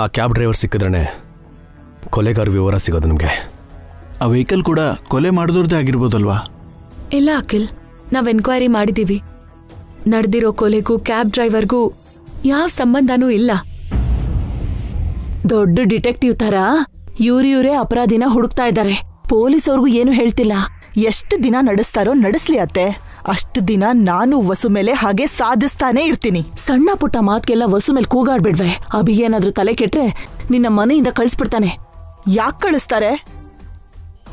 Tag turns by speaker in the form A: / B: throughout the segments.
A: ಆ cab driver ಸಿಕ್ಕಿದ್ರೇ ಕೊಲೆಗಾರ ವಿವರ ಸಿಗೋದು ನಮಗೆ.
B: ಆ ವೆಹಿಕಲ್ ಕೂಡ ಕೊಲೆ ಮಾಡಿದವ್ರದ್ದೇ ಆಗಿರ್ಬೋದಲ್ವಾ?
C: ಇಲ್ಲ ಅಖಿಲ್, ನಾವು ಎನ್ಕ್ವೈರಿ ಮಾಡಿದ್ದೀವಿ. ನಡೆದಿರೋ ಕೊಲೆಗೂ ಕ್ಯಾಬ್ ಡ್ರೈವರ್ಗೂ ಯಾವ ಸಂಬಂಧನೂ ಇಲ್ಲ.
D: ದೊಡ್ಡ ಡಿಟೆಕ್ಟಿವ್ ತರ ಇವರೇ ಅಪರಾಧಿನ ಹುಡುಕ್ತಾ ಇದ್ದಾರೆ. ಪೊಲೀಸವ್ರಿಗೂ ಏನು ಹೇಳ್ತಿಲ್ಲ.
E: ಎಷ್ಟು ದಿನ ನಡೆಸ್ತಾರೋ ನಡೆಸ್ಲಿ ಅತ್ತೆ. ಅಷ್ಟು ದಿನ ನಾನು ವಸು ಮೇಲೆ ಹಾಗೆ ಸಾಧಿಸ್ತಾನೆ ಇರ್ತೀನಿ.
D: ಸಣ್ಣ ಪುಟ್ಟ ಮಾತ್ಗೆಲ್ಲ ವಸು ಮೇಲೆ ಕೂಗಾಡ್ಬಿಡ್ವೆ. ಅಭಿಗೇನಾದ್ರೂ ತಲೆ ಕೆಟ್ರೆ ನಿನ್ನ ಮನೆಯಿಂದ ಕಳಿಸ್ಬಿಡ್ತಾನೆ.
E: ಯಾಕೆ ಕಳಿಸ್ತಾರೆ?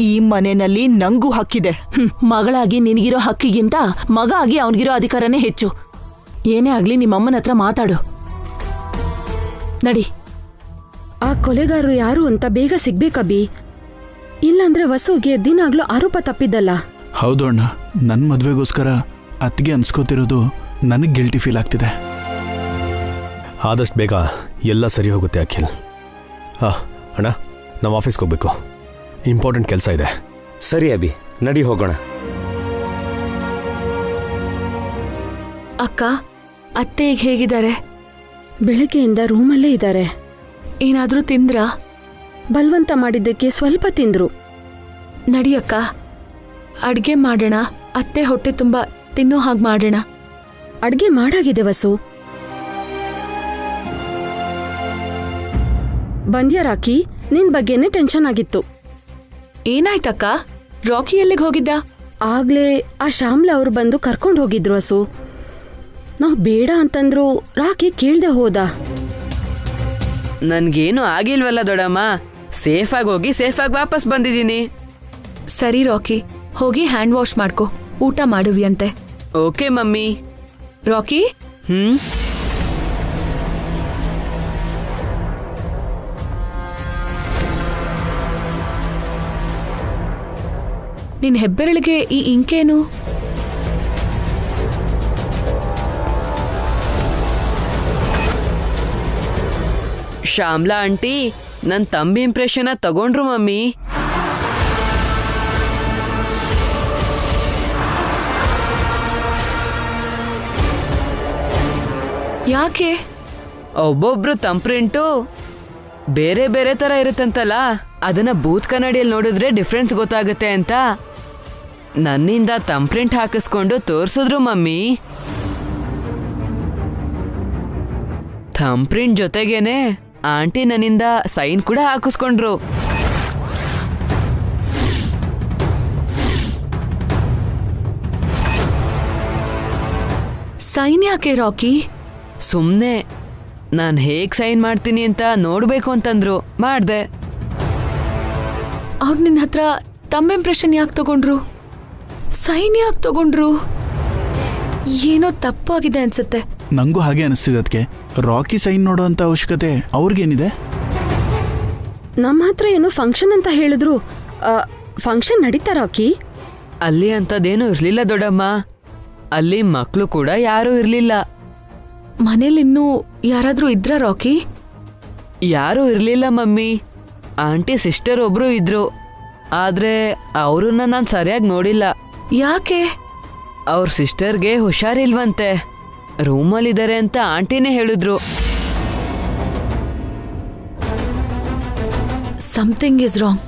E: ಈ ಮನೆಯಲ್ಲಿ ನಂಗೂ ಹಕ್ಕಿದೆ.
D: ಮಗಳಾಗಿ ನಿನಗಿರೋ ಹಕ್ಕಿಗಿಂತ ಮಗ ಆಗಿ ಅವನಿಗಿರೋ ಅಧಿಕಾರನೇ ಹೆಚ್ಚು. ಏನೇ ಆಗ್ಲಿ ನಿಮ್ಮಮ್ಮನ ಹತ್ರ ಮಾತಾಡು. ನಡಿ.
F: ಆ ಕೊಲೆಗಾರರು ಯಾರು ಅಂತ ಬೇಗ ಸಿಗ್ಬೇಕಬ್ಬಿ. ಇಲ್ಲಾಂದ್ರೆ ವಸುಗೆ ದಿನಾಗ್ಲೂ ಆರೋಪ ತಪ್ಪಿದ್ದಲ್ಲ.
B: ಹೌದು ಅಣ್ಣ, ನನ್ನ ಮದ್ವೆಗೋಸ್ಕರ ಅತ್ತಿಗೆ ಅನ್ಸ್ಕೋತಿರೋದು ನನಗೆ ಗಿಲ್ಟಿ ಫೀಲ್ ಆಗ್ತಿದೆ.
A: ಆದಷ್ಟು ಬೇಗ ಎಲ್ಲ ಸರಿ ಹೋಗುತ್ತೆ ಅಖಿಲ್. ಅಣ್ಣ, ನಾವು ಆಫೀಸ್ಗೆ ಹೋಗ್ಬೇಕು. ಇಂಪಾರ್ಟೆಂಟ್ ಕೆಲಸ ಇದೆ.
G: ಸರಿ ಅಭಿ, ನಡಿ ಹೋಗೋಣ.
C: ಅಕ್ಕ, ಅತ್ತೆ ಈಗ ಹೇಗಿದ್ದಾರೆ?
F: ಬೆಳಗ್ಗೆಯಿಂದ ರೂಮಲ್ಲೇ ಇದ್ದಾರೆ.
C: ಏನಾದ್ರೂ ತಿಂದ್ರಾ?
F: ಬಲ್ವಂತ ಮಾಡಿದ್ದಕ್ಕೆ ಸ್ವಲ್ಪ ತಿಂದ್ರು.
C: ನಡಿಯಕ್ಕ, ಅಡ್ಗೆ ಮಾಡೋಣ. ಅತ್ತೆ ಹೊಟ್ಟೆ ತುಂಬಾ ತಿನ್ನೋ ಹಾಗೆ ಮಾಡೋಣ.
F: ಅಡ್ಗೆ ಮಾಡಾಗಿದೆ ವಸು. ಬಂದ್ಯಾ ರಾಕಿ? ನಿನ್ ಬಗ್ಗೆನೇ ಟೆನ್ಷನ್ ಆಗಿತ್ತು.
C: ಏನಾಯ್ತಕ್ಕ? ರಾಕಿ ಎಲ್ಲಿಗೆ ಹೋಗಿದ್ದ?
F: ಆಗ್ಲೇ ಆ ಶ್ಯಾಮ್ಲಾ ಅವ್ರು ಬಂದು ಕರ್ಕೊಂಡು ಹೋಗಿದ್ರು ವಸು. ನಾವ್ ಬೇಡ ಅಂತಂದ್ರು ರಾಕಿ ಕೇಳ್ದೆ ಹೋದ.
H: ನನ್ಗೇನು ಆಗಿಲ್ವಲ್ಲ ದೊಡ್ಡಮ್ಮ. ಸೇಫಾಗಿ ಹೋಗಿ ಸೇಫಾಗಿ ವಾಪಸ್ ಬಂದಿದ್ದೀನಿ.
C: ಸರಿ ರಾಕಿ, ಹೋಗಿ ಹ್ಯಾಂಡ್ ವಾಶ್ ಮಾಡ್ಕೊ. ಊಟ ಮಾಡುವಿಯಂತೆ.
H: Okay mummy.
C: ರಾಕಿ, ನಿನ್ ಹೆಬ್ಬೆರಳಿಗೆ ಈ ಇಂಕೇನು?
H: ಶ್ಯಾಮ್ಲಾ ಆಂಟಿ ನನ್ ತಂಬಿ ಇಂಪ್ರೆಷನ್ ತಗೊಂಡ್ರು ಮಮ್ಮಿ.
C: ಯಾಕೆ?
H: ಒಬ್ಬೊಬ್ರು ತಂಪ್ರಿಂಟು ಬೇರೆ ಬೇರೆ ತರ ಇರುತ್ತಂತಲ್ಲ, ಅದನ್ನ ಬೂತ್ ಕನ್ನಡಿಯಲ್ಲಿ ನೋಡಿದ್ರೆ ಡಿಫ್ರೆನ್ಸ್ ಗೊತ್ತಾಗುತ್ತೆ ಅಂತ ನನ್ನಿಂದ ತಂಪ್ರಿಂಟ್ ಹಾಕಿಸ್ಕೊಂಡು ತೋರ್ಸಿದ್ರು ಮಮ್ಮಿ. ತಂಪ್ರಿಂಟ್ ಜೊತೆಗೇನೆ ಆಂಟಿ ನನ್ನಿಂದ ಸೈನ್ ಕೂಡ ಹಾಕಿಸ್ಕೊಂಡ್ರು.
C: ಸೈನ್ ಯಾಕೆ ರಾಕಿ?
H: ಸುಮ್ನೆ ನಾನ್ ಹೇಗ್ ಸೈನ್ ಮಾಡ್ತೀನಿ ಅಂತ ನೋಡ್ಬೇಕು ಅಂತಂದ್ರು, ಮಾಡ್ದೆ.
C: ಅವ್ರು ನಿನ್ನ ಹತ್ರ ತಮ್ಮ ಇಂಪ್ರೆಷನ್ ಯಾಕೆ ತಗೊಂಡ್ರು? ಸೈನ್ ಯಾಕೆ ತಗೊಂಡ್ರು? ಏನೋ ತಪ್ಪಾಗಿದೆ ಅನ್ಸುತ್ತೆ.
B: ನಂಗೂ ಹಾಗೆ ಅನಿಸ್ತಿದೆ. ಅದಕ್ಕೆ ರಾಕಿ ಸೈನ್ ನೋಡೋ ಅಂತ ಅವಶ್ಯಕತೆ ಅವ್ರಿಗೇನಿದೆ?
F: ನಮ್ಮ ಹತ್ರ ಏನೋ ಫಂಕ್ಷನ್ ಅಂತ ಹೇಳಿದ್ರು. ಫಂಕ್ಷನ್ ನಡೀತಾ ರಾಕಿ?
H: ಅಲ್ಲಿ ಅಂತದೇನು ಇರ್ಲಿಲ್ಲ ದೊಡ್ಡಮ್ಮ. ಅಲ್ಲಿ ಮಕ್ಳು ಕೂಡ ಯಾರೂ ಇರ್ಲಿಲ್ಲ.
C: ಮನೇಲಿನ್ನೂ ಯಾರಾದ್ರೂ ಇದ್ರ ರಾಕಿ?
H: ಯಾರೂ ಇರ್ಲಿಲ್ಲ ಮಮ್ಮಿ. ಆಂಟಿ ಸಿಸ್ಟರ್ ಒಬ್ರು ಇದ್ರು, ಆದ್ರೆ ಅವ್ರನ್ನ ನಾನು ಸರಿಯಾಗಿ ನೋಡಿಲ್ಲ.
C: ಯಾಕೆ?
H: ಅವ್ರ ಸಿಸ್ಟರ್ಗೆ ಹುಷಾರಿಲ್ವಂತೆ, ರೂಮಲ್ಲಿದ್ದಾರೆ ಅಂತ ಆಂಟಿನೇ ಹೇಳಿದ್ರು.
C: Something is wrong.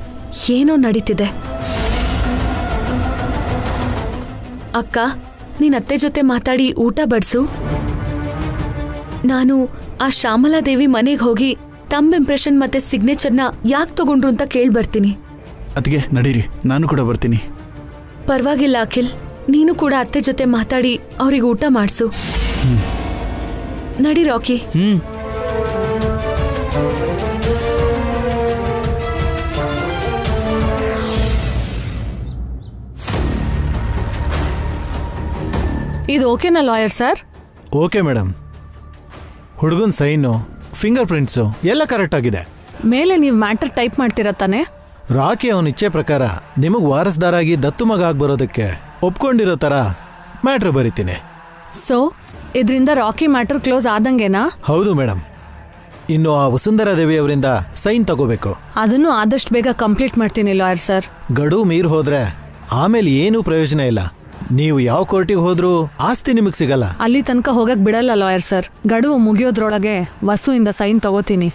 C: ಏನೋ ನಡೀತಿದೆ. ಅಕ್ಕ, ನೀನ್ ಅತ್ತೆ ಜೊತೆ ಮಾತಾಡಿ ಊಟ ಬಡ್ಸು. ನಾನು ಆ ಶ್ಯಾಮಲಾದೇವಿ ಮನೆಗೆ ಹೋಗಿ ತಮ್ಮ ಇಂಪ್ರೆಷನ್ ಮತ್ತೆ ಸಿಗ್ನೇಚರ್ನ ಯಾಕೆ ತಗೊಂಡ್ರು ಅಂತ ಕೇಳ್ಬರ್ತೀನಿ.
B: ಅದಕ್ಕೆ ನಡೀರಿ, ನಾನು ಕೂಡ ಬರ್ತೀನಿ.
C: ಪರವಾಗಿಲ್ಲ ಅಖಿಲ್, ನೀನು ಕೂಡ ಅತ್ತೆ ಜೊತೆ ಮಾತಾಡಿ ಅವ್ರಿಗೆ ಊಟ ಮಾಡಿಸು. ನಡಿ ರಾಕಿ.
I: ಇದು ಓಕೆನಾ ಲಾಯರ್ ಸರ್?
J: Okay madam. ಹುಡುಗನ ಸೈನು, ಫಿಂಗರ್ ಪ್ರಿಂಟ್ಸು ಎಲ್ಲ ಕರೆಕ್ಟ್ ಆಗಿದೆ.
I: ಮೇಲೆ ನೀವು ಮ್ಯಾಟರ್ ಟೈಪ್ ಮಾಡ್ತೀರಾ ತಾನೆ?
J: ರಾಕಿ ಅವನ ಇಚ್ಛೆ ಪ್ರಕಾರ ನಿಮಗೆ ವಾರಸ್ದಾರಾಗಿ ದತ್ತು ಮಗ ಆಗಿ ಬರೋದಕ್ಕೆ ಒಪ್ಕೊಂಡಿರೋ ಥರ ಮ್ಯಾಟ್ರ್ ಬರೀತೀನಿ.
I: ಸೊ ಇದರಿಂದ ರಾಕಿ ಮ್ಯಾಟರ್ ಕ್ಲೋಸ್ ಆದಂಗೆನಾ?
J: ಹೌದು ಮೇಡಮ್. ಇನ್ನು ಆ ವಸುಂಧರಾ ದೇವಿ ಅವರಿಂದ ಸೈನ್ ತಗೋಬೇಕು.
I: ಅದನ್ನು ಆದಷ್ಟು ಬೇಗ ಕಂಪ್ಲೀಟ್ ಮಾಡ್ತೀನಿ ಲಾಯರ್ ಸರ್.
J: ಗಡುವು ಮೀರ್ ಹೋದ್ರೆ ಆಮೇಲೆ ಏನೂ ಪ್ರಯೋಜನ ಇಲ್ಲ. ನೀವು ಯಾವ ಕೋರ್ಟಿಗೆ ಹೋದ್ರೂ ಆಸ್ತಿ ನಿಮಗೆ ಸಿಗಲ್ಲ.
I: ಅಲ್ಲಿ ತನಕ ಹೋಗಕ್ ಬಿಡಲ್ಲ ಲಾಯರ್ ಸರ್. ಗಡುವು ಮುಗಿಯೋದ್ರೊಳಗೆ ವಸುವಿಂದ ಸೈನ್ ತಗೋತೀನಿ.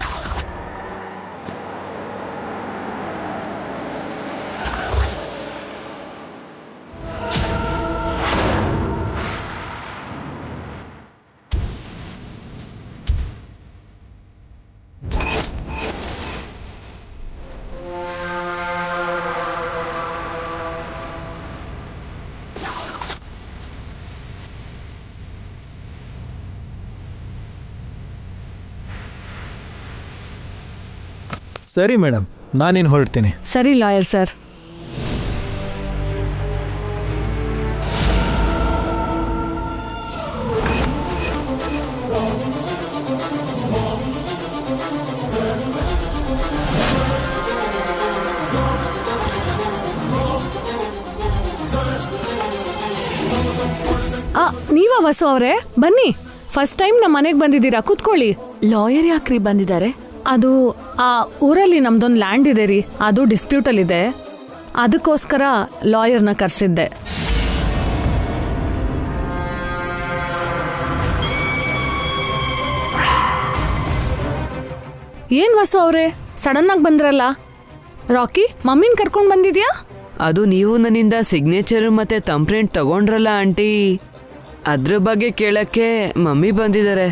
J: ಸರಿ ಮೇಡಮ್, ನಾನಿನ್ನು ಹೊರಡ್ತೀನಿ.
I: ಸರಿ ಲಾಯರ್ ಸರ್. ನೀವಾ ವಸು ಅವರೇ? ಬನ್ನಿ, ಫಸ್ಟ್ ಟೈಮ್ ನಮ್ಮ ಮನೆಗೆ ಬಂದಿದ್ದೀರಾ, ಕೂತ್ಕೊಳ್ಳಿ.
C: ಲಾಯರ್ ಯಾಕ್ರಿ ಬಂದಿದ್ದಾರೆ?
I: ಅದು ಆ ಊರಲ್ಲಿ ನಮ್ದೊಂದು ಲ್ಯಾಂಡ್ ಇದೆ ರೀ, ಅದು ಡಿಸ್ಪ್ಯೂಟಲ್ಲಿದೆ, ಅದಕ್ಕೋಸ್ಕರ ಲಾಯರ್ನ ಕರೆಸಿದ್ದೆ. ಏನ್ ವಸು ಅವರೇ ಸಡನ್ ಆಗಿ ಬಂದ್ರಲ್ಲ? ರಾಕಿ, ಮಮ್ಮಿನ ಕರ್ಕೊಂಡು ಬಂದಿದ್ಯಾ?
H: ಅದು ನೀವು ನನ್ನಿಂದ ಸಿಗ್ನೇಚರ್ ಮತ್ತೆ ತಂಪ್ರಿಂಟ್ ತಗೊಂಡ್ರಲ್ಲ ಆಂಟಿ, ಅದ್ರ ಬಗ್ಗೆ ಕೇಳಕ್ಕೆ ಮಮ್ಮಿ ಬಂದಿದ್ದಾರೆ.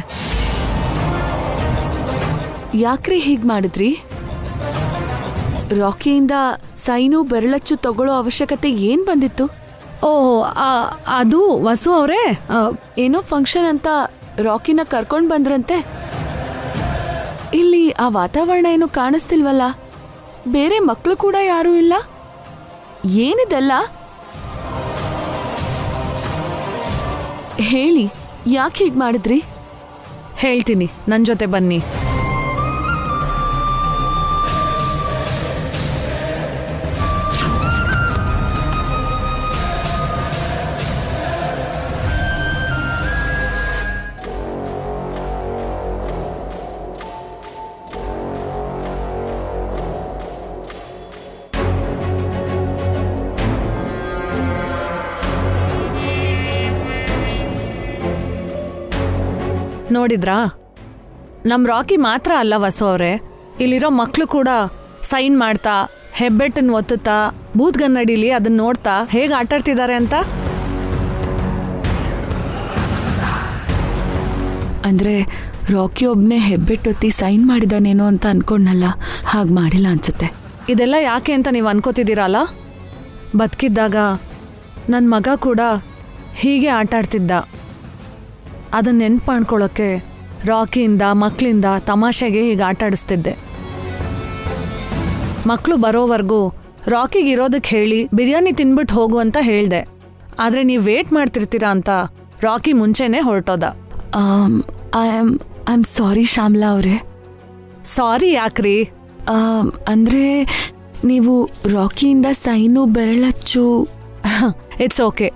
C: ಯಾಕ್ರಿ ಹೀಗ್ ಮಾಡಿದ್ರಿ? ರಾಕಿಯಿಂದ ಸೈನು ಬೆರಳಚ್ಚು ತಗೊಳ್ಳೋ ಅವಶ್ಯಕತೆ ಏನ್ ಬಂದಿತ್ತು?
I: ಓಹ್, ಅದು ವಸು ಅವರೇ,
C: ಏನೋ ಫಂಕ್ಷನ್ ಅಂತ ರಾಕಿನ ಕರ್ಕೊಂಡ್ ಬಂದ್ರಂತೆ. ಇಲ್ಲಿ ಆ ವಾತಾವರಣ ಏನು ಕಾಣಿಸ್ತಿಲ್ವಲ್ಲ, ಬೇರೆ ಮಕ್ಕಳು ಕೂಡ ಯಾರೂ ಇಲ್ಲ, ಏನಿದೆಲ್ಲ? ಹೇಳಿ, ಯಾಕೆ ಹೀಗ್ ಮಾಡಿದ್ರಿ?
I: ಹೇಳ್ತೀನಿ, ನನ್ ಜೊತೆ ಬನ್ನಿ. ನೋಡಿದ್ರಾ, ನಮ್ ರಾಕಿ ಮಾತ್ರ ಅಲ್ಲ ವಸು ಅವರೇ, ಇಲ್ಲಿರೋ ಮಕ್ಕಳು ಕೂಡ ಸೈನ್ ಮಾಡ್ತಾ, ಹೆಬ್ಬೆಟ್ಟನ್ ಒತ್ತುತ್ತಾ, ಬೂತ್ಗನ್ನಡಿಲಿ ಅದನ್ನ ನೋಡ್ತಾ ಹೇಗೆ ಆಟಾಡ್ತಿದ್ದಾರೆ ಅಂತ.
C: ಅಂದ್ರೆ ರಾಕಿ ಒಬ್ನೇ ಹೆಬ್ಬೆಟ್ಟೊತ್ತಿ ಸೈನ್ ಮಾಡಿದಾನೇನೋ ಅಂತ ಅನ್ಕೊಂಡಲ್ಲ, ಹಾಗೆ ಮಾಡಿಲ್ಲ ಅನ್ಸುತ್ತೆ.
I: ಇದೆಲ್ಲ ಯಾಕೆ ಅಂತ ನೀವು ಅನ್ಕೋತಿದ್ದೀರಲ್ಲ? ಬದುಕಿದ್ದಾಗ ನನ್ನ ಮಗ ಕೂಡ ಹೀಗೆ ಆಟಾಡ್ತಿದ್ದ. ಅದನ್ನ ನೆನ್ಪು ಮಾಡ್ಕೊಳ್ಳೋಕ್ಕೆ ರಾಕಿಯಿಂದ, ಮಕ್ಕಳಿಂದ ತಮಾಷೆಗೆ ಹೀಗೆ ಆಟಾಡಿಸ್ತಿದ್ದೆ. ಮಕ್ಕಳು ಬರೋವರೆಗೂ ರಾಕಿಗೆ ಇರೋದಕ್ಕೆ ಹೇಳಿ ಬಿರಿಯಾನಿ ತಿನ್ಬಿಟ್ಟು ಹೋಗು ಅಂತ ಹೇಳ್ದೆ. ಆದರೆ ನೀವು ವೇಟ್ ಮಾಡ್ತಿರ್ತೀರಾ ಅಂತ ರಾಕಿ ಮುಂಚೆನೇ ಹೊರಟೋದ.
C: ಐ ಆಮ್ ಸಾರಿ ಶ್ಯಾಮ್ಲಾ ಅವರೇ.
I: ಸಾರಿ ಯಾಕ್ರಿ?
C: ಅಂದರೆ ನೀವು ರಾಕಿಯಿಂದ ಸೈನು ಬೆರಳಚ್ಚು.
I: ಇಟ್ಸ್ ಓಕೆ,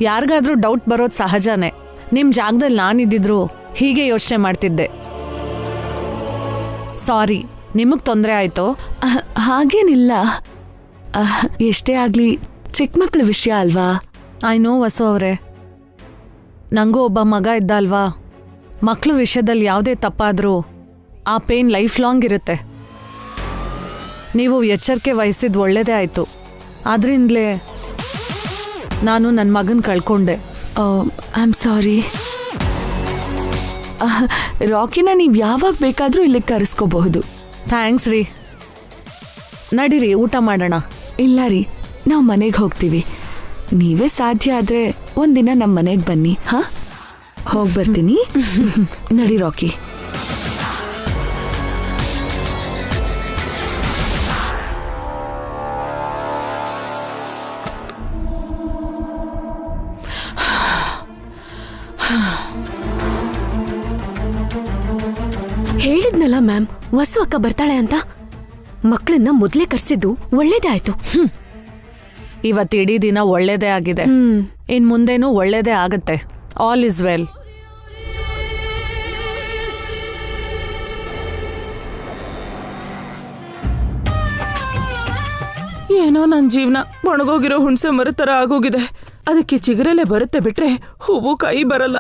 I: ಯಾರಿಗಾದ್ರೂ ಡೌಟ್ ಬರೋದು ಸಹಜನೇ. ನಿಮ್ಮ ಜಾಗದಲ್ಲಿ ನಾನಿದ್ದಿದ್ರು ಹೀಗೆ ಯೋಚನೆ ಮಾಡ್ತಿದ್ದೆ. ಸಾರಿ, ನಿಮಗೆ ತೊಂದರೆ ಆಯಿತು?
C: ಹಾಗೇನಿಲ್ಲ, ಎಷ್ಟೇ ಆಗಲಿ ಚಿಕ್ಕ ಮಕ್ಕಳ ವಿಷಯ ಅಲ್ವಾ.
I: ಐ ನೋ ವಸು ಅವರೇ, ನನಗೂ ಒಬ್ಬ ಮಗ ಇದ್ದ ಅಲ್ವಾ. ಮಕ್ಕಳ ವಿಷಯದಲ್ಲಿ ಯಾವುದೇ ತಪ್ಪಾದರೂ ಆ ಪೇನ್ ಲೈಫ್ ಲಾಂಗ್ ಇರುತ್ತೆ. ನೀವು ಎಚ್ಚರಿಕೆ ವಹಿಸಿದ್ದು ಒಳ್ಳೆಯದೇ ಆಯಿತು. ಆದ್ರಿಂದಲೇ ನಾನು ನನ್ನ ಮಗನ ಕಳ್ಕೊಂಡೆ.
C: I am sorry. ರಾಕಿನ ನೀವು ಯಾವಾಗ ಬೇಕಾದರೂ ಇಲ್ಲಿಗೆ ಕರೆಸ್ಕೋಬಹುದು.
I: ಥ್ಯಾಂಕ್ಸ್ ರೀ. ನಡೀರಿ, ಊಟ ಮಾಡೋಣ.
C: ಇಲ್ಲ ರೀ, ನಾವು ಮನೆಗೆ ಹೋಗ್ತೀವಿ. ನೀವೇ ಸಾಧ್ಯ ಆದರೆ ಒಂದಿನ ನಮ್ಮ ಮನೆಗೆ ಬನ್ನಿ. ಹಾಂ, ಹೋಗಿ ಬರ್ತೀನಿ. ನಡಿ ರಾಕಿ.
F: ಹೇಳಿದ್ನಲ್ಲ ಮ್ಯಾಮ್, ವಸು ಅಕ್ಕ ಬರ್ತಾಳೆ ಅಂತ. ಮಕ್ಕಳನ್ನ ಮೊದಲೇ ಕರ್ಸಿದ್ದು ಒಳ್ಳೇದೇ ಆಯ್ತು.
I: ಇವತ್ತು ಇಡೀ ದಿನ ಒಳ್ಳೇದೇ ಆಗಿದೆ, ಇನ್ ಮುಂದೇನೂ ಒಳ್ಳೇದೇ ಆಗತ್ತೆ. All is well.
D: ಏನೋ ನನ್ನ ಜೀವನ ಒಣಗೋಗಿರೋ ಹುಣಸೆ ಮರ ಥರ ಆಗೋಗಿದೆ. ಅದಕ್ಕೆ ಚಿಗುರೆಲೆ ಬರುತ್ತೆ ಬಿಟ್ರೆ ಹೂವು ಕಾಯಿ ಬರಲ್ಲ.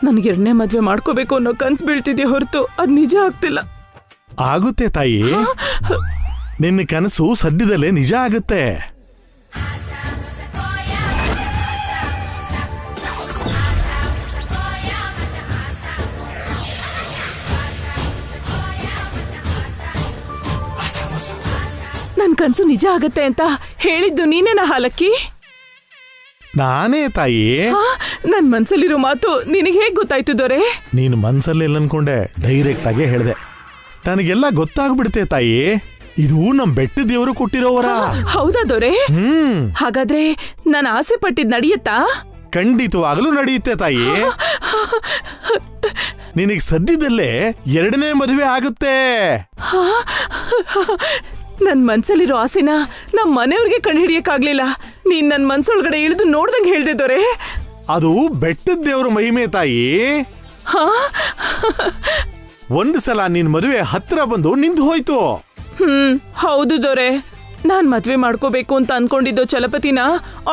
D: ನನಗೆ 2ನೇ ಮದ್ವೆ ಮಾಡ್ಕೋಬೇಕು ಅನ್ನೋ ಕನ್ಸು ಬೀಳ್ತಿದ್ಯಾ ಹೊರತು ಅದು ನಿಜ ಆಗ್ತಿಲ್ಲ.
K: ಆಗುತ್ತೆ ತಾಯಿ, ನಿನ್ನ ಕನಸು ಸದ್ಯದಲ್ಲೇ ನಿಜ ಆಗುತ್ತೆ.
D: ನನ್ನ ಕನಸು ನಿಜ ಆಗತ್ತೆ ಅಂತ ಹೇಳಿದ್ದು ನೀನೇನ ಹಾಲಕ್ಕಿ?
K: ನಾನೇ ತಾಯಿ.
D: ನನ್ ಮನ್ಸಲ್ಲಿರೋ ಮಾತು ನಿನಗೆ ಹೇಗ್ ಗೊತ್ತಾಯ್ತು ದೊರೆ?
K: ನೀನು ಮನ್ಸಲ್ಲಿ ಅನ್ಕೊಂಡೆ, ಡೈರೆಕ್ಟ್ ಆಗೇ ಹೇಳ್ದೆ. ನನಗೆಲ್ಲ ಗೊತ್ತಾಗ್ಬಿಡುತ್ತೆ ತಾಯಿ. ಇದು ನಮ್ ಬೆಟ್ಟ ದೇವರು ಕೊಟ್ಟಿರೋ ವರ.
D: ಹೌದಾ ದೊರೆ? ಹಾಗಾದ್ರೆ ನಾನು ಆಸೆ ಪಟ್ಟಿದ್ ನಡೆಯುತ್ತಾ?
K: ಖಂಡಿತವಾಗಲೂ ನಡೆಯುತ್ತೆ ತಾಯಿ. ನಿನಗೆ ಸದ್ಯದಲ್ಲೇ 2ನೇ ಮದುವೆ ಆಗುತ್ತೆ.
D: ನನ್ ಮನ್ಸಲ್ಲಿರೋ ಆಸೆನ ನಮ್ ಮನೆಯವ್ರಿಗೆ ಕಂಡುಹಿಡಿಯಕ್ಕಾಗ್ಲಿಲ್ಲ. ನೀನ್ ನನ್ ಮನ್ಸೊಳಗಡೆ ಇಳಿದು ನೋಡ್ದಂಗೆ ಹೇಳ್ದೆ ದೊರೆ.
K: ಅದು ಬೆಟ್ಟದ ದೇವ್ರ ಮಹಿಮೆ ತಾಯಿ. ಒಂದು ಸಲ ನಿನ್ ಮದುವೆ ಹತ್ರ ಬಂದು ನಿಂತು ಹೋಯ್ತು.
D: ಹೌದು ದೊರೆ. ನಾನ್ ಮದ್ವೆ ಮಾಡ್ಕೋಬೇಕು ಅಂತ ಅನ್ಕೊಂಡಿದ್ದೋ ಚಲಪತಿನ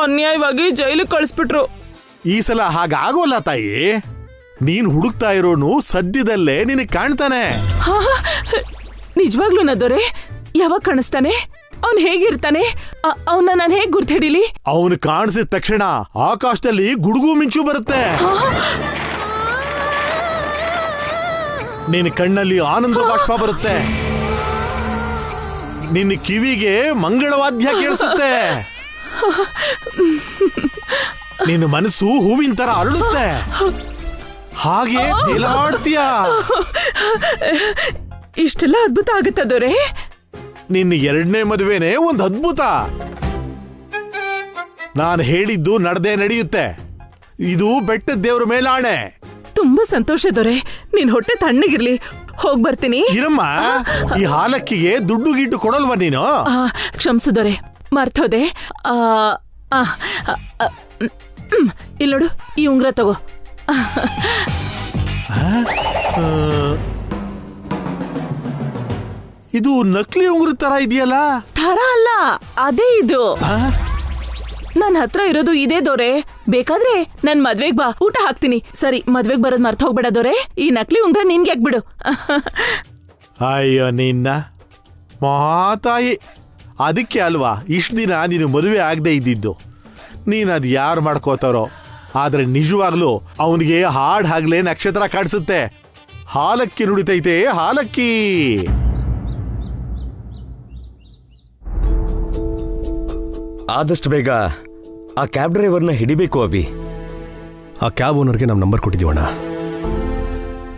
D: ಅನ್ಯಾಯವಾಗಿ ಜೈಲಿಗೆ ಕಳಿಸ್ಬಿಟ್ರು.
K: ಈ ಸಲ ಹಾಗಾಗೋಲ್ಲ ತಾಯಿ. ನೀನ್ ಹುಡುಕ್ತಾ ಇರೋನು ಸದ್ಯದಲ್ಲೇ ನಿನಗೆ ಕಾಣ್ತಾನೆ.
D: ನಿಜವಾಗ್ಲೂ ದೊರೆ? ಯಾವಾಗ ಕಾಣಿಸ್ತಾನೆ? ಅವನ್ ಹೇಗಿರ್ತಾನೆ? ಅವನ್ನ ನಾನು ಹೇಗ್ ಗುರ್ತು ಹಿಡಿಲಿ?
K: ಅವನು ಕಾಣಿಸಿದ ತಕ್ಷಣ ಆಕಾಶದಲ್ಲಿ ಗುಡುಗು ಮಿಂಚು ಬರುತ್ತೆ. ನಿನ್ನ ಕಣ್ಣಲ್ಲಿ ಆನಂದ ಬಾಷ್ಪ ಬರುತ್ತೆ. ನಿನ್ನ ಕಿವಿಗೆ ಮಂಗಳವಾದ್ಯ ಕೇಳಿಸುತ್ತೆ. ನಿನ್ನ ಮನಸ್ಸು ಹೂವಿನ ತರ ಅರಳುತ್ತೆ. ಹಾಗೆ ತೇಲಾಡ್ತೀಯ.
D: ಇಷ್ಟೆಲ್ಲ ಅದ್ಭುತ ಆಗುತ್ತಾ ದೊರೆ?
K: ನಿನ್ನ 2ನೇ ಮದುವೆನೇ ಒಂದು ಅದ್ಭುತ. ನಾನು ಹೇಳಿದ್ದು ನಡೆಯುತ್ತೆ. ಇದು ಬೆಟ್ಟದ ದೇವ್ರ ಮೇಲಾಣೆ.
D: ತುಂಬಾ ಸಂತೋಷ ದೊರೆ. ನಿನ್ ಹೊಟ್ಟೆ ತಣ್ಣಗಿರ್ಲಿ. ಹೋಗ್ ಬರ್ತೀನಿ.
K: ಇರಮ್ಮ, ಈ ಹಾಲಕ್ಕಿಗೆ ದುಡ್ಡು ಗೀಟು ಕೊಡಲ್ವಾ ನೀನು?
D: ಕ್ಷಮಿಸು ದೊರೆ, ಮರ್ತೋದೆ. ಇಲ್ಲಿ ನೋಡು, ಈ ಉಂಗ್ರ ತಗೋ.
K: ಇದು ನಕಲಿ ಉಂಗುರ ತರ ಇದೆಯಲ್ಲ?
D: ತರ ಅಲ್ಲ, ಅದೇ ಇದು. ನನ್ ಹತ್ರ ಇರೋದು ಇದೇ ದೊರೆ. ಬೇಕಾದ್ರೆ ನನ್ ಮದ್ವೆಗ್ ಬಾ, ಊಟ ಹಾಕ್ತೀನಿ. ಸರಿ, ಮದ್ವೆಗ್ ಬರೋದ್ ಮರ್ತ ಹೋಗ್ಬೇಡ ದೊರೆ. ಈ ನಕಲಿ ಉಂಗ್ರ ನಿನ್ಗೆ ಯಾಕ್ಬಿಡು.
K: ಅಯ್ಯೋ ನಿನ್ನ ಮಾತಾಯಿ. ಅದಕ್ಕೆ ಅಲ್ವಾ ಇಷ್ಟು ದಿನ ನೀನು ಮದುವೆ ಆಗದೆ ಇದ್ದಿದ್ದು. ನೀನು ಅದು ಯಾರು ಮಾಡ್ಕೋತಾರೋ. ಆದ್ರೆ ನಿಜವಾಗ್ಲೂ ಅವನಿಗೆ ಹಾಗ್ಲೇ ನಕ್ಷತ್ರ ಕಾಣಿಸುತ್ತೆ. ಹಾಲಕ್ಕಿ ನುಡಿತೈತೆ, ಹಾಲಕ್ಕಿ.
G: ಆದಷ್ಟು ಬೇಗ ಆ ಕ್ಯಾಬ್ ಡ್ರೈವರ್ನ ಹಿಡಿಬೇಕು ಅಭಿ.
A: ಆ ಕ್ಯಾಬ್ ಓನರ್ಗೆ ನಮ್ಮ ನಂಬರ್ ಕೊಟ್ಟಿದ್ದೀವಣ್ಣ.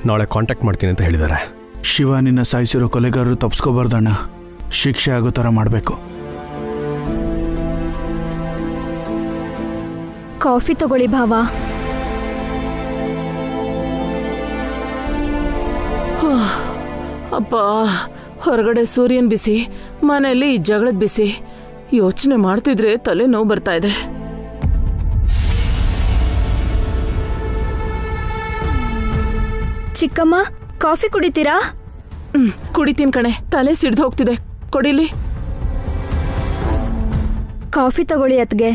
A: ನಾಳೆ ಕಾಂಟ್ಯಾಕ್ಟ್ ಮಾಡ್ತೀನಿ ಅಂತ ಹೇಳಿದ್ದಾರೆ.
B: ಶಿವ ನಿನ್ನ ಸಾಯಿಸಿರೋ ಕೊಲೆಗಾರರು ತಪ್ಸ್ಕೋಬಾರ್ದಣ್ಣ. ಶಿಕ್ಷೆ ಆಗೋ ಥರ ಮಾಡಬೇಕು.
L: ಕಾಫಿ ತಗೊಳ್ಳಿ ಭಾವ.
D: ಅಪ್ಪ, ಹೊರಗಡೆ ಸೂರ್ಯನ್ ಬಿಸಿ, ಮನೆಯಲ್ಲಿ ಈ ಜಗಳದ ಬಿಸಿ. ಯೋಚನೆ ಮಾಡ್ತಿದ್ರೆ ತಲೆ ನೋವು ಬರ್ತಾ ಇದೆ.
L: ಚಿಕ್ಕಮ್ಮ, ಕಾಫಿ ಕುಡಿತೀರಾ?
D: ಕುಡಿತೀನಿ ಕಣೆ. ತಲೆ ಸಿಡ್ದು ಹೋಗ್ತಿದೆ, ಕೊಡಿಲಿ.
L: ಕಾಫಿ ತಗೊಳ್ಳಿ ಅತ್ಗೆ.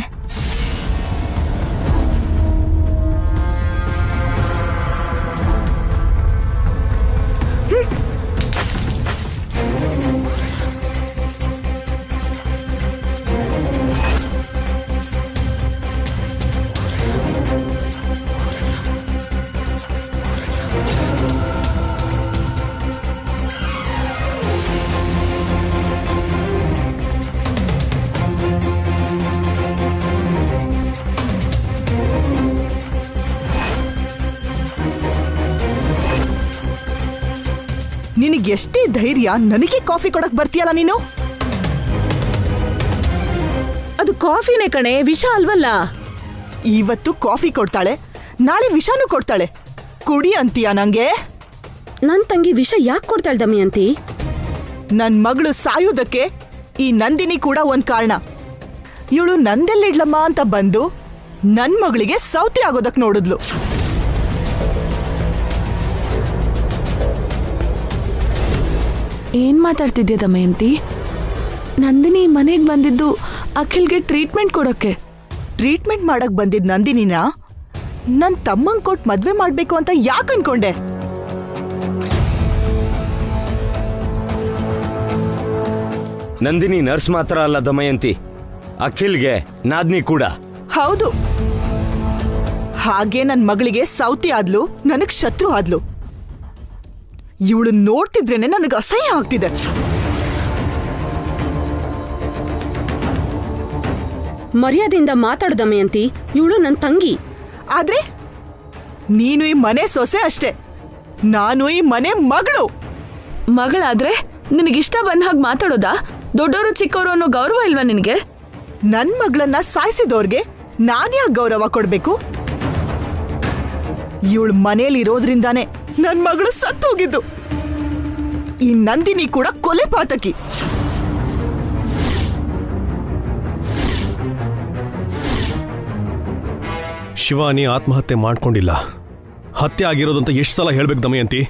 E: ನಿನಗೆಷ್ಟೇ ಧೈರ್ಯ ನನಗೆ ಕಾಫಿ ಕೊಡಕ್ ಬರ್ತೀಯಲ್ಲ ನೀನು?
D: ಅದು ಕಾಫಿನೇ ಕಣೆ, ವಿಷ ಅಲ್ವಲ್ಲ.
E: ಇವತ್ತು ಕಾಫಿ ಕೊಡ್ತಾಳೆ, ನಾಳೆ ವಿಷನೂ ಕೊಡ್ತಾಳೆ. ಕುಡಿ ಅಂತೀಯ ನಂಗೆ?
F: ನನ್ ತಂಗಿ ವಿಷ ಯಾಕೆ ಕೊಡ್ತಾಳೆ ದಮಯಂತಿ?
E: ನನ್ ಮಗಳು ಸಾಯೋದಕ್ಕೆ ಈ ನಂದಿನಿ ಕೂಡ ಒಂದ್ ಕಾರಣ. ಇವಳು ನಂದೆಲ್ಲಿಡ್ಲಮ್ಮ ಅಂತ ಬಂದು ನನ್ ಮಗಳಿಗೆ ಸೌತಿ ಆಗೋದಕ್ ನೋಡಿದ್ಲು.
C: ಏನ್ ಮಾತಾಡ್ತಿದ್ಯಾ ದಮಯಂತಿ? ನಂದಿನಿ ಮನೆಗೆ ಬಂದಿದ್ದು ಅಖಿಲ್ಗೆ ಟ್ರೀಟ್ಮೆಂಟ್ ಕೊಡೋಕೆ.
E: ಟ್ರೀಟ್ಮೆಂಟ್ ಮಾಡಕ್ ಬಂದಿದ್ ನಂದಿನಿನ ನನ್ ತಮ್ಮಂಗ್ ಕೊಟ್ಟು ಮದ್ವೆ ಮಾಡ್ಬೇಕು ಅಂತ ಯಾಕೆ ಅನ್ಕೊಂಡೆ?
G: ನಂದಿನಿ ನರ್ಸ್ ಮಾತ್ರ ಅಲ್ಲ ದಮಯಂತಿ, ಅಖಿಲ್ಗೆ ನಾದ್ನಿ ಕೂಡ.
E: ಹೌದು, ಹಾಗೆ ನನ್ ಮಗಳಿಗೆ ಸೌತಿ ಆದ್ಲು, ನನಗ್ ಶತ್ರು ಆದ್ಲು. ಇವಳು ನೋಡ್ತಿದ್ರೇನೆ ನನಗೆ ಅಸಹ್ಯ ಆಗ್ತಿದೆ.
F: ಮರ್ಯಾದೆಯಿಂದ ಮಾತಾಡು ದಮಯಂತಿ. ಇವಳು ನನ್ ತಂಗಿ.
E: ಆದ್ರೆ ನೀನು ಈ ಮನೆ ಸೊಸೆ ಅಷ್ಟೇ, ನಾನು ಈ ಮನೆ ಮಗಳು.
C: ಮಗಳಾದ್ರೆ ನಿನಗಿಷ್ಟ ಬಂದ ಹಾಗೆ ಮಾತಾಡೋದಾ? ದೊಡ್ಡವರು ಚಿಕ್ಕವರು ಅನ್ನೋ ಗೌರವ ಇಲ್ವಾ ನಿನಗೆ?
E: ನನ್ ಮಗಳನ್ನ ಸಾಯಿಸಿದವ್ರಿಗೆ ನಾನ್ಯಾಕೆ ಗೌರವ ಕೊಡ್ಬೇಕು? ಇವಳು ಮನೇಲಿರೋದ್ರಿಂದಾನೆ ನನ್ ಮಗಳು ಸತ್ತೋಗಿದ್ದು. ಈ ನಂದಿನಿ ಕೂಡ ಕೊಲೆ ಪಾತಕಿ.
A: ಶಿವಾನಿ ಆತ್ಮಹತ್ಯೆ ಮಾಡ್ಕೊಂಡಿಲ್ಲ, ಹತ್ಯೆ ಆಗಿರೋದು ಅಂತ ಎಷ್ಟು ಸಲ ಹೇಳ್ಬೇಕು ದಮಯಂತಿ?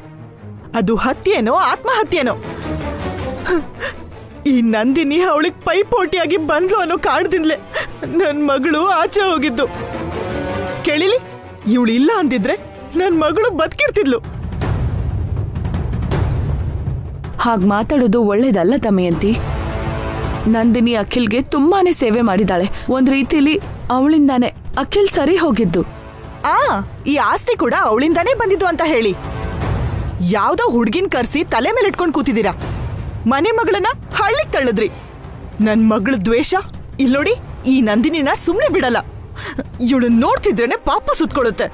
E: ಅದು ಹತ್ಯೆನೋ ಆತ್ಮಹತ್ಯೆನೋ? ಈ ನಂದಿನಿ ಅವಳಿಗೆ ಪೈಪೋಟಿಯಾಗಿ ಬಂದ್ಲು ಅನ್ನೋ ಕಾರಣದಿಂದಲೇ ನನ್ ಮಗಳು ಆಚೆ ಹೋಗಿದ್ದು. ಕೇಳಿಲಿ, ಇವಳು ಇಲ್ಲ ಅಂದಿದ್ರೆ ನನ್ ಮಗಳು ಬದುಕಿರ್ತಿದ್ಲು.
C: ಹಾಗ್ ಮಾತಾಡೋದು ಒಳ್ಳೇದಲ್ಲ ದಮಯಂತಿ. ನಂದಿನಿ ಅಖಿಲ್ಗೆ ತುಂಬಾನೇ ಸೇವೆ ಮಾಡಿದಾಳೆ. ಒಂದ್ ರೀತಿಲಿ ಅವಳಿಂದಾನೆ ಅಖಿಲ್ ಸರಿ ಹೋಗಿದ್ದು.
E: ಈ ಆಸ್ತಿ ಕೂಡ ಅವಳಿಂದಾನೇ ಬಂದಿದ್ದು ಅಂತ ಹೇಳಿ ಯಾವ್ದೋ ಹುಡ್ಗಿನ್ ಕರ್ಸಿ ತಲೆ ಮೇಲೆ ಇಟ್ಕೊಂಡ್ ಕೂತಿದ್ದೀರಾ. ಮನೆ ಮಗಳನ್ನ ಹಳ್ಳಿಗ್ ತಳ್ಳದ್ರಿ. ನನ್ ಮಗಳ ದ್ವೇಷ ಇಲ್ಲೋಡಿ, ಈ ನಂದಿನಿನ ಸುಮ್ನೆ ಬಿಡಲ್ಲ. ಇವಳು ನೋಡ್ತಿದ್ರೇನೆ ಪಾಪ ಸುತ್ಕೊಳ್ಳುತ್ತೆ.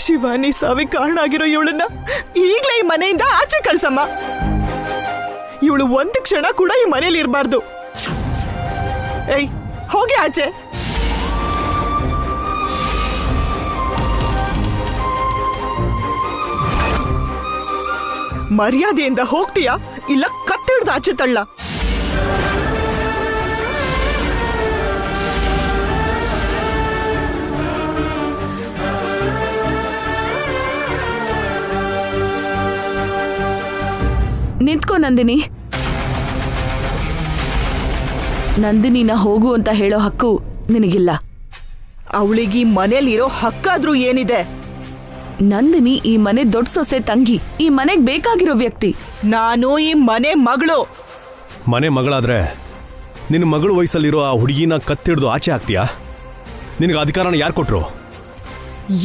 E: ಶಿವಾನಿ ಸಾವಿಗೆ ಕಾರಣ ಆಗಿರೋ ಇವಳನ್ನ ಈಗ್ಲೇ ಈ ಮನೆಯಿಂದ ಆಚೆ ಕಳ್ಸಮ್ಮ. ಇವಳು ಒಂದು ಕ್ಷಣ ಕೂಡ ಈ ಮನೇಲಿ ಇರಬಾರ್ದು. ಏಯ್, ಹೋಗಿ ಆಚೆ. ಮರ್ಯಾದೆಯಿಂದ ಹೋಗ್ತೀಯಾ ಇಲ್ಲ ಕತ್ತಿಡ್ದು ಆಚೆ ತಳ್ಳ?
C: ನಿಂತ್ಕೋ ನಂದಿನಿ. ನಂದಿನಿನ ಹೋಗು ಅಂತ ಹೇಳೋ ಹಕ್ಕು ನಿನಗಿಲ್ಲ.
E: ಅವಳಿಗೆ ಈ ಮನೇಲಿರೋ ಹಕ್ಕಾದ್ರೂ ಏನಿದೆ?
C: ನಂದಿನಿ ಈ ಮನೆ ದೊಡ್ಡ ಸೊಸೆ ತಂಗಿ, ಈ ಮನೆಗ್ ಬೇಕಾಗಿರೋ ವ್ಯಕ್ತಿ.
E: ನಾನು ಈ ಮನೆ ಮಗಳು.
A: ಮನೆ ಮಗಳಾದ್ರೆ ನಿನ್ನ ಮಗಳು ವಯಸ್ಸಲ್ಲಿರೋ ಆ ಹುಡುಗಿನ ಕತ್ತಿಡ್ದು ಆಚೆ ಹಾಕ್ತೀಯಾ? ನಿನಗೆ ಅಧಿಕಾರನ ಯಾರು ಕೊಟ್ರು?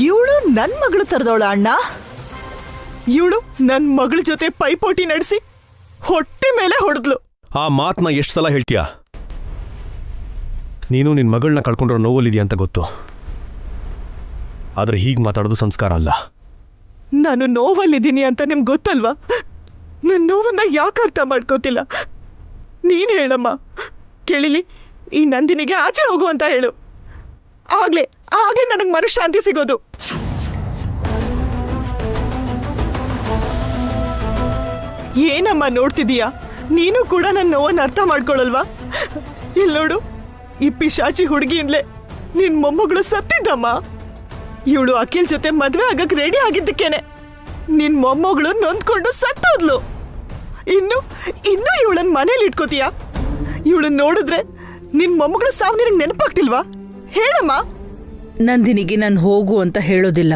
E: ಇವಳು ನನ್ ಮಗಳು ತರದವಳ ಅಣ್ಣ. ಇವಳು ನನ್ ಮಗಳ ಜೊತೆ ಪೈಪೋಟಿ ನಡೆಸಿ ಹೊಟ್ಟೆ ಮೇಲೆ ಹೊಡೆದ್ಲು.
A: ಆ ಮಾತನ್ನ ಎಷ್ಟು ಸಲ ಹೇಳ್ತೀಯಾ? ನೀನು ನಿನ್ನ ಮಗಳನ್ನ ಕಳ್ಕೊಂಡಿರೋ ನೋವಲ್ಲಿದೆಯಾ ಅಂತ ಗೊತ್ತು, ಆದರೆ ಹೀಗೆ ಮಾತಾಡೋದು ಸಂಸ್ಕಾರ ಅಲ್ಲ.
E: ನಾನು ನೋವಲ್ಲಿದ್ದೀನಿ ಅಂತ ನಿಮ್ಗೆ ಗೊತ್ತಲ್ವಾ? ನನ್ನ ನೋವನ್ನ ಯಾಕೆ ಅರ್ಥ ಮಾಡ್ಕೋತಿಲ್ಲ? ನೀನ್ ಹೇಳಮ್ಮ. ಕೇಳಿಲಿ, ಈ ನಂದಿನಿಗೆ ಆಚೆ ಹೋಗು ಅಂತ ಹೇಳು. ಆಗ್ಲೇ ನನಗೆ ಮನಃಶಾಂತಿ ಸಿಗೋದು. ಏನಮ್ಮ ನೋಡ್ತಿದೀಯಾ? ನೀನು ಕೂಡ ನನ್ನ ನೋವನ್ನು ಅರ್ಥ ಮಾಡ್ಕೊಳಲ್ವಾ? ಇಲ್ಲಿ ನೋಡು, ಈ ಪಿಶಾಚಿ ಹುಡುಗಿಯಿಂದಲೇ ನಿನ್ ಮೊಮ್ಮಗಳು ಸತ್ತಿದ್ದಮ್ಮ. ಇವಳು ಅಖಿಲ್ ಜೊತೆ ಮದ್ವೆ ಆಗಕ್ ರೆಡಿ ಆಗಿದ್ದಕ್ಕೇನೆ ನಿನ್ ಮೊಮ್ಮಗಳು ನೊಂದ್ಕೊಂಡು ಸತ್ತೋದ್ಲು. ಇನ್ನು ಇವಳನ್ನ ಮನೇಲಿ ಇಟ್ಕೋತೀಯ? ಇವಳನ್ನ ನೋಡಿದ್ರೆ ನಿನ್ ಮೊಮ್ಮಗಳು ಸಾವು ನಿನಗೆ ನೆನಪಾಗ್ತಿಲ್ವಾ? ಹೇಳಮ್ಮ.
D: ನಂದಿನಿಗೆ ನಾನು ಹೋಗು ಅಂತ ಹೇಳೋದಿಲ್ಲ.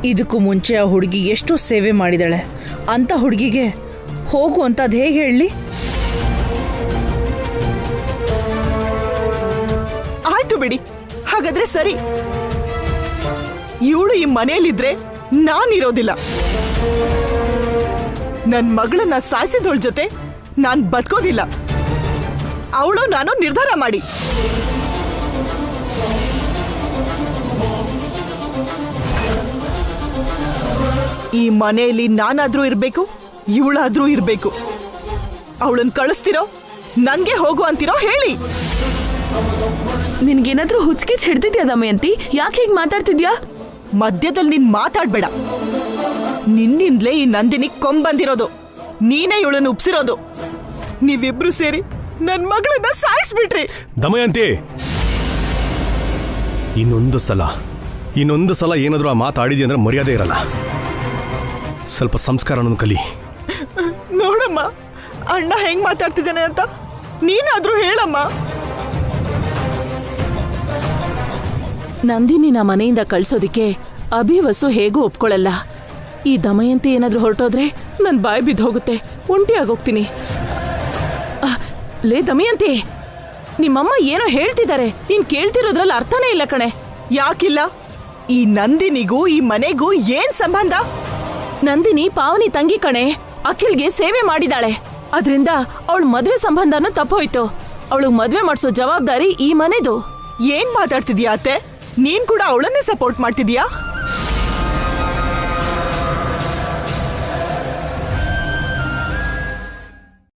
D: ಇದಕ್ಕೂ ಮುಂಚೆ ಆ ಹುಡುಗಿ ಎಷ್ಟೋ ಸೇವೆ ಮಾಡಿದಾಳೆ. ಅಂತ ಹುಡುಗಿಗೆ ಹೋಗು ಅಂತ ಅದು ಹೇಗೆ ಹೇಳಿ?
E: ಆಯ್ತು ಬಿಡಿ, ಹಾಗಾದ್ರೆ ಸರಿ. ಇವಳು ಈ ಮನೆಯಲ್ಲಿದ್ರೆ ನಾನಿರೋದಿಲ್ಲ. ನನ್ ಮಗಳನ್ನ ಸಾಯಿಸಿದವಳ ಜೊತೆ ನಾನ್ ಬದುಕೋದಿಲ್ಲ. ಅವಳು ನಾನು ನಿರ್ಧಾರ ಮಾಡಿ. ಈ ಮನೆಯಲ್ಲಿ ನಾನಾದ್ರೂ ಇರ್ಬೇಕು, ಇವಳಾದ್ರೂ ಇರ್ಬೇಕು. ಅವಳನ್ನ ಕಳಿಸ್ತಿರೋ ನನ್ಗೆ ಹೋಗು ಅಂತಿರೋ ಹೇಳಿ.
C: ನಿನ್ಗೇನಾದ್ರೂ ಹುಚ್ಚಿಗೆ ಹಿಡ್ದಿದ್ಯಾ ದಮಯಂತಿ? ಯಾಕೆ ಹೀಗೆ ಮಾತಾಡ್ತಿದ್ಯಾ?
E: ಮಧ್ಯದಲ್ಲಿ ನೀನ್ ಮಾತಾಡ್ಬೇಡ. ನಿನ್ನಿಂದಲೇ ಈ ನಂದಿನಿ ಕೊಂಬಂದಿರೋದು. ನೀನೇ ಇವಳನ್ನು ಉಪ್ಸಿರೋದು. ನೀವಿಬ್ರು ಸೇರಿ ನನ್ ಮಗಳನ್ನ ಸಾಯಿಸ್ಬಿಟ್ರಿ.
A: ದಮಯಂತಿ, ಇನ್ನೊಂದು ಸಲ ಏನಾದ್ರೂ ಆ ಮಾತಾಡಿದ್ಯ ಅಂದ್ರೆ ಮರ್ಯಾದೆ ಇರಲ್ಲ. ಸ್ವಲ್ಪ ಸಂಸ್ಕಾರನ ಕಲಿ.
E: ನೋಡಮ್ಮ, ಅಣ್ಣ ಹೆಂಗ್ ಮಾತಾಡ್ತಿದ್ದಾನೆ ಅಂತ ನೀನಾದ್ರೂ ಹೇಳಮ್ಮ.
D: ನಂದಿನಿನ ಮನೆಯಿಂದ ಕಳ್ಸೋದಿಕ್ಕೆ ಅಭಿವಸು ಹೇಗೂ ಒಪ್ಕೊಳ್ಳಲ್ಲ. ಈ ದಮಯಂತಿ ಏನಾದ್ರೂ ಹೊರಟೋದ್ರೆ ನನ್ ಬಾಯಿ ಬಿದ್ದು ಹೋಗುತ್ತೆ, ಒಂಟಿಯಾಗೋಗ್ತೀನಿ. ಲೇ ದಮಯಂತಿ, ನಿಮ್ಮಮ್ಮ ಏನೋ ಹೇಳ್ತಿದ್ದಾರೆ, ನೀನ್ ಕೇಳ್ತಿರೋದ್ರಲ್ಲಿ ಅರ್ಥನೇ ಇಲ್ಲ ಕಣೆ.
E: ಯಾಕಿಲ್ಲ? ಈ ನಂದಿನಿಗೂ ಈ ಮನೆಗೂ ಏನ್ ಸಂಬಂಧ?
D: ನಂದಿನಿ ಪಾವನಿ ತಂಗಿ ಕಣೆ. ಅಖಿಲ್ಗೆ ಸೇವೆ ಮಾಡಿದಾಳೆ. ಅದರಿಂದ ಅವಳ ಮದ್ವೆ ಸಂಬಂಧನೂ ತಪ್ಪೋಯ್ತು. ಅವಳು ಮದ್ವೆ ಮಾಡಿಸೋ ಜವಾಬ್ದಾರಿ ಈ ಮನೆದು.
E: ಏನ್ ಮಾತಾಡ್ತಿದ್ಯಾ ಅತ್ತೆ? ನೀನ್ ಕೂಡ ಅವಳನ್ನೇ ಸಪೋರ್ಟ್ ಮಾಡ್ತಿದ್ಯಾ?